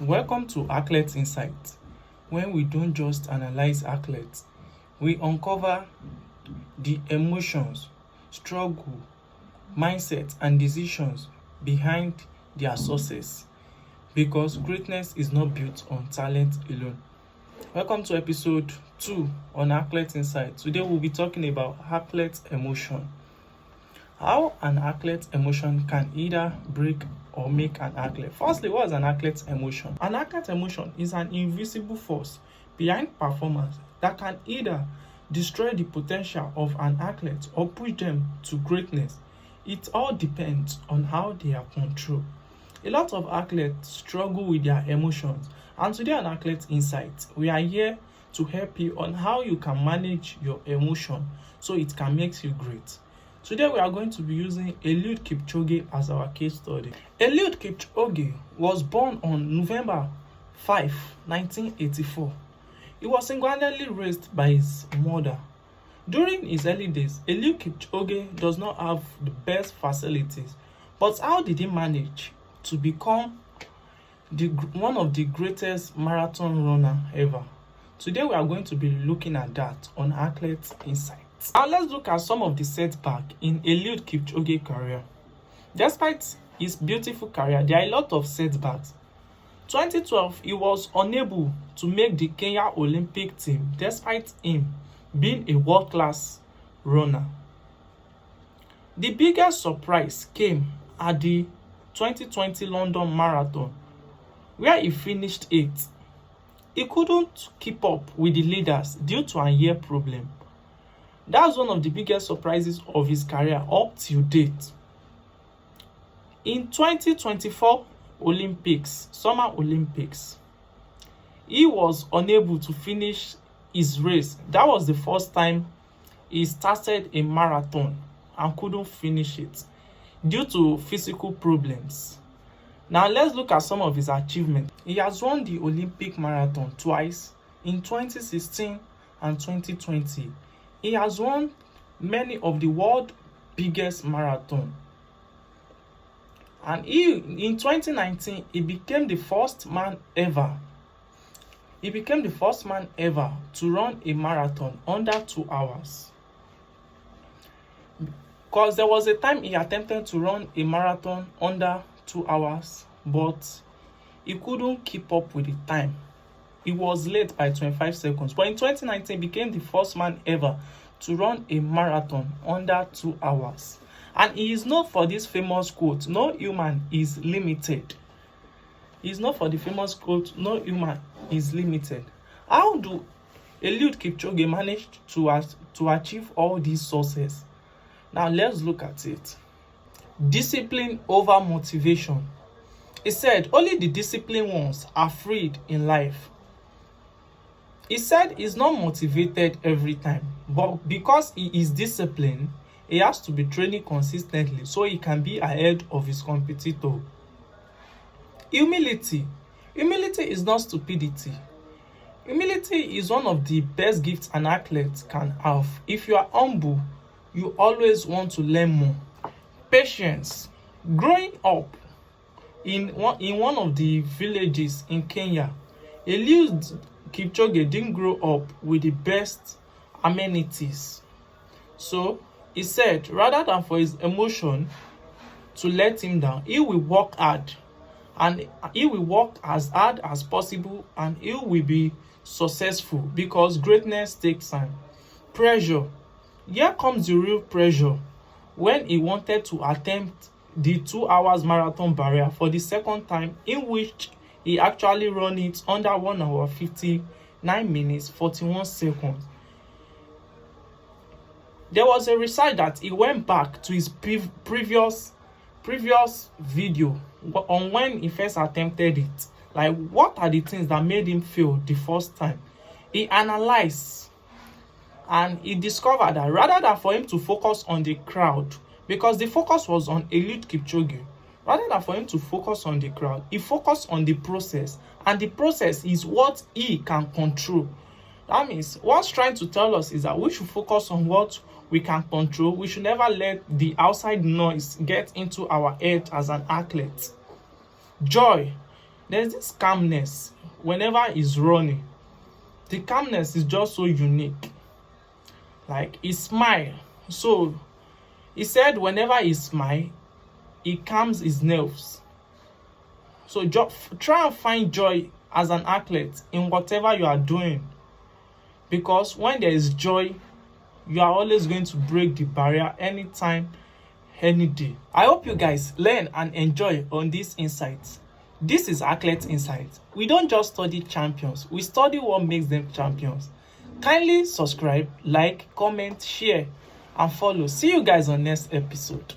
Welcome to Athlete Insight, when we don't just analyze athletes, we uncover the emotions, struggle, mindset, and decisions behind their success. Because greatness is not built on talent alone. Welcome to episode 2 on Athlete Insight. Today we'll be talking about athlete emotion. How an athlete emotion can either break or make an athlete. Firstly, what is an athlete emotion? An athlete emotion is an invisible force behind performance that can either destroy the potential of an athlete or push them to greatness. It all depends on how they are controlled. A lot of athletes struggle with their emotions, and today on Athlete Insight, we are here to help you on how you can manage your emotion so it can make you great. Today we are going to be using Eliud Kipchoge as our case study. Eliud Kipchoge was born on November 5, 1984. He was single-handedly raised by his mother. During his early days, Eliud Kipchoge does not have the best facilities, but how did he manage to become one of the greatest marathon runner ever? Today we are going to be looking at that on Athlete Insight. Now let's look at some of the setbacks in Eliud Kipchoge career. Despite his beautiful career, there are a lot of setbacks. 2012, he was unable to make the Kenya Olympic team despite him being a world-class runner. The biggest surprise came at the 2020 London Marathon, where he finished 8th. He couldn't keep up with the leaders due to an ear problem. That's one of the biggest surprises of his career up till date. In 2024 Olympics, Summer Olympics, he was unable to finish his race. That was the first time he started a marathon and couldn't finish it due to physical problems. Now let's look at some of his achievements. He has run the Olympic marathon twice, in 2016 and 2020. He has won many of the world's biggest marathon. And in 2019, he became the first man ever. He became the first man ever to run a marathon under 2 hours. Because there was a time he attempted to run a marathon under 2 hours, but he couldn't keep up with the time. He was late by 25 seconds. But in 2019, he became the first man ever to run a marathon under 2 hours. And he is known for this famous quote, "No human is limited." He is known for the famous quote, "No human is limited." How do Eliud Kipchoge manage to achieve all these success? Now let's look at it. Discipline over motivation. He said, "Only the disciplined ones are freed in life." He said he's not motivated every time, but because he is disciplined, he has to be training consistently so he can be ahead of his competitor. Humility. Humility is not stupidity. Humility is one of the best gifts an athlete can have. If you are humble, you always want to learn more. Patience. Growing up in one of the villages in Kenya, Eliud Kipchoge didn't grow up with the best amenities. So he said rather than for his emotion to let him down, he will work hard, and he will work as hard as possible, and he will be successful because greatness takes time. Pressure. Here comes the real pressure when he wanted to attempt the 2 hours marathon barrier for the second time, in which he actually ran it under 1 hour 59 minutes 41 seconds. There was a research that he went back to his previous video on when he first attempted it. Like, what are the things that made him fail the first time? He analyzed and he discovered that rather than for him to focus on the crowd, because the focus was on Eliud Kipchoge, rather than for him to focus on the crowd, he focused on the process, and the process is what he can control. That means what's trying to tell us is that we should focus on what we can control. We should never let the outside noise get into our head as an athlete. Joy. There's this calmness whenever he's running. The calmness is just so unique. Like, he smile. So he said whenever he smile, he calms his nerves. So try and find joy as an athlete in whatever you are doing, because when there is joy, you are always going to break the barrier anytime, any day. I hope you guys learn and enjoy on these insights. This is Athlete Insight. We don't just study champions, we study what makes them champions. Kindly subscribe, like, comment, share, and follow. See you guys on next episode.